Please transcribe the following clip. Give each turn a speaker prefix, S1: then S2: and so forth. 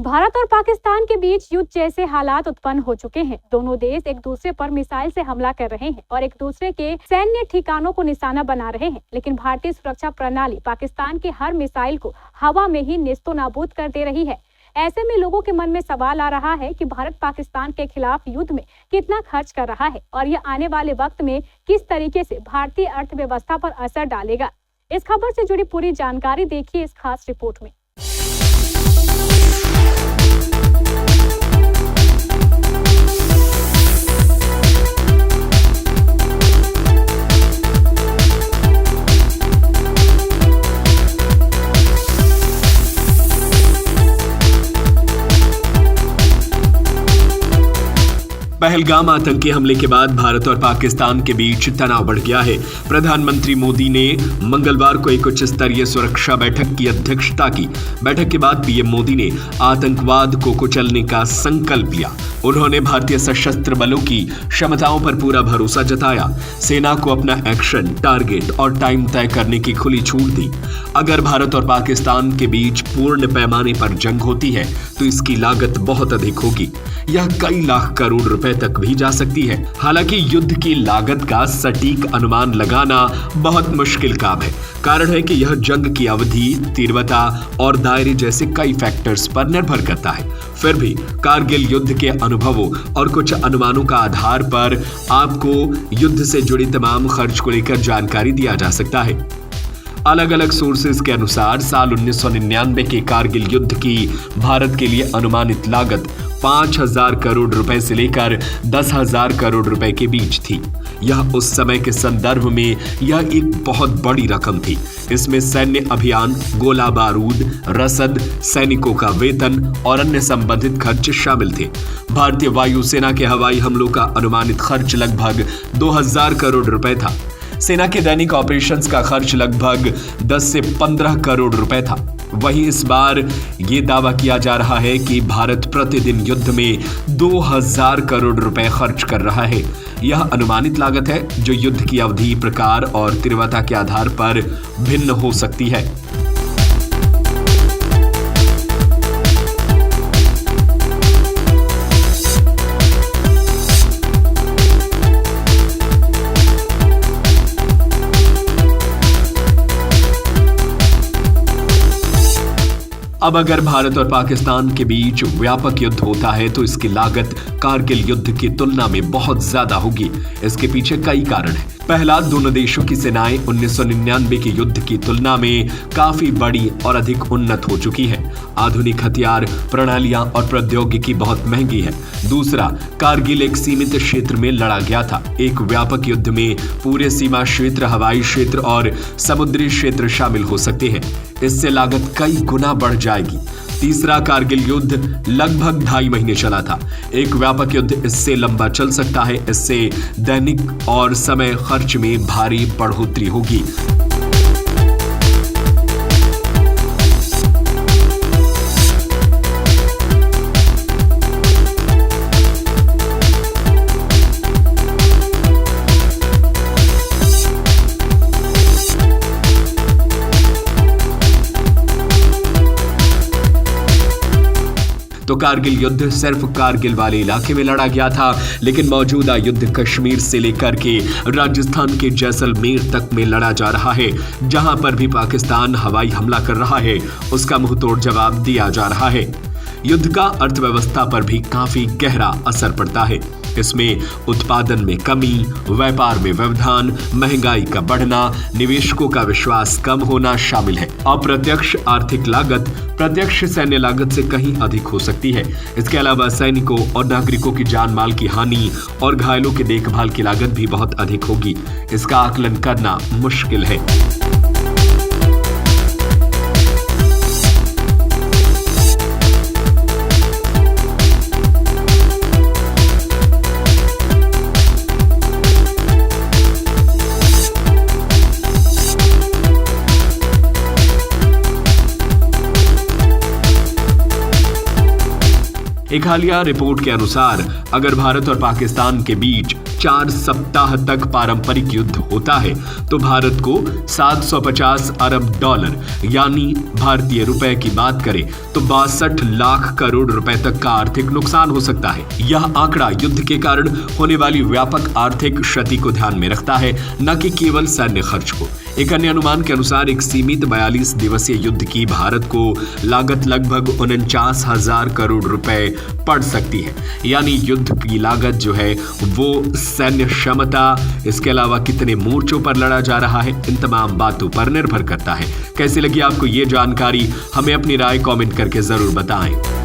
S1: भारत और पाकिस्तान के बीच युद्ध जैसे हालात उत्पन्न हो चुके हैं। दोनों देश एक दूसरे पर मिसाइल से हमला कर रहे हैं और एक दूसरे के सैन्य ठिकानों को निशाना बना रहे हैं। लेकिन भारतीय सुरक्षा प्रणाली पाकिस्तान के हर मिसाइल को हवा में ही नेस्तो नाबूद कर दे रही है। ऐसे में लोगों के मन में सवाल आ रहा है कि भारत पाकिस्तान के खिलाफ युद्ध में कितना खर्च कर रहा है और यह आने वाले वक्त में किस तरीके से भारतीय अर्थव्यवस्था पर असर डालेगा। इस खबर से जुड़ी पूरी जानकारी देखिए इस खास रिपोर्ट में।
S2: पहलगाम आतंकी हमले के बाद भारत और पाकिस्तान के बीच तनाव बढ़ गया है। प्रधानमंत्री मोदी ने मंगलवार को एक उच्च स्तरीय सुरक्षा बैठक की अध्यक्षता की। बैठक के बाद पीएम मोदी ने आतंकवाद को कुचलने का संकल्प लिया। उन्होंने भारतीय सशस्त्र बलों की क्षमताओं पर पूरा भरोसा जताया। सेना को अपना एक्शन, टारगेट और टाइम तय करने की खुली छूट दी। अगर भारत और पाकिस्तान के बीच पूर्ण पैमाने पर जंग होती है तो इसकी लागत बहुत अधिक होगी। यह कई लाख करोड़ रुपए तक भी जा सकती है। हालांकि युद्ध की लागत का सटीक अनुमान लगाना बहुत मुश्किल काम है। कारण है कि यह जंग की अवधि, तीव्रता और दायरे जैसे कई फैक्टर्स पर निर्भर करता है। फिर भी कारगिल युद्ध के अनुभवों और कुछ अनुमानों का आधार पर आपको युद्ध से जुड़ी तमाम खर्च को लेकर जानकारी दिया जा सकता है। अलग अलग सोर्सेज के अनुसार साल 1999 के कारगिल युद्ध की भारत के लिए अनुमानित लागत 5,000 करोड़ रुपए से लेकर 10,000 करोड़ रुपए के बीच थी। यह उस समय के संदर्भ में यह एक बहुत बड़ी रकम थी। इसमें सैन्य अभियान, गोला बारूद, रसद, सैनिकों का वेतन और अन्य संबंधित खर्च शामिल थे। भारतीय वायुसेना के हवाई हमलों का अनुमानित खर्च लगभग 2,000 करोड़ रुपए था। सेना के दैनिक ऑपरेशंस का खर्च लगभग 10 से 15 करोड़ रुपए था। वहीं इस बार ये दावा किया जा रहा है कि भारत प्रतिदिन युद्ध में 2,000 करोड़ रुपए खर्च कर रहा है। यह अनुमानित लागत है जो युद्ध की अवधि, प्रकार और तीव्रता के आधार पर भिन्न हो सकती है। अब अगर भारत और पाकिस्तान के बीच व्यापक युद्ध होता है तो इसकी लागत कारगिल युद्ध की तुलना में बहुत ज्यादा होगी। इसके पीछे कई कारण हैं। पहला, दोनों देशों की सेनाएं 1999 के युद्ध की तुलना में काफी बड़ी और अधिक उन्नत हो चुकी है। आधुनिक हथियार, प्रणालियां और प्रौद्योगिकी बहुत महंगी है। दूसरा, कारगिल एक सीमित क्षेत्र में लड़ा गया था। एक व्यापक युद्ध में पूरे सीमा क्षेत्र, हवाई क्षेत्र और समुद्री क्षेत्र शामिल हो सकते हैं। इससे लागत कई गुना बढ़ जाएगी। तीसरा, कारगिल युद्ध लगभग 2.5 महीने चला था। एक व्यापक युद्ध इससे लंबा चल सकता है। इससे दैनिक और समय खर्च में भारी बढ़ोतरी होगी। तो कारगिल युद्ध सिर्फ कारगिल वाले इलाके में लड़ा गया था, लेकिन मौजूदा युद्ध कश्मीर से लेकर के राजस्थान के जैसलमेर तक में लड़ा जा रहा है। जहां पर भी पाकिस्तान हवाई हमला कर रहा है, उसका मुंहतोड़ जवाब दिया जा रहा है। युद्ध का अर्थव्यवस्था पर भी काफी गहरा असर पड़ता है। इसमें उत्पादन में कमी, व्यापार में व्यवधान, महंगाई का बढ़ना, निवेशकों का विश्वास कम होना शामिल है। अप्रत्यक्ष आर्थिक लागत प्रत्यक्ष सैन्य लागत से कहीं अधिक हो सकती है। इसके अलावा सैनिकों और नागरिकों की जान माल की हानि और घायलों की देखभाल की लागत भी बहुत अधिक होगी। इसका आकलन करना मुश्किल है। एक हालिया रिपोर्ट के अनुसार अगर भारत और पाकिस्तान के बीच 4 सप्ताह तक पारंपरिक युद्ध होता है तो भारत को 750 अरब डॉलर यानी भारतीय रुपए की बात करें तो 62 लाख करोड़ रुपए तक का आर्थिक नुकसान हो सकता है। यह आंकड़ा युद्ध के कारण होने वाली व्यापक आर्थिक क्षति को ध्यान में रखता है, न कि केवल सैन्य खर्च को। एक अन्य अनुमान के अनुसार एक सीमित 42 दिवसीय युद्ध की भारत को लागत लगभग 49,000 करोड़ रुपए पड़ सकती है। यानी युद्ध की लागत जो है वो सैन्य क्षमता, इसके अलावा कितने मोर्चों पर लड़ा जा रहा है, इन तमाम बातों पर निर्भर करता है। कैसी लगी आपको ये जानकारी? हमें अपनी राय कमेंट करके जरूर बताएं।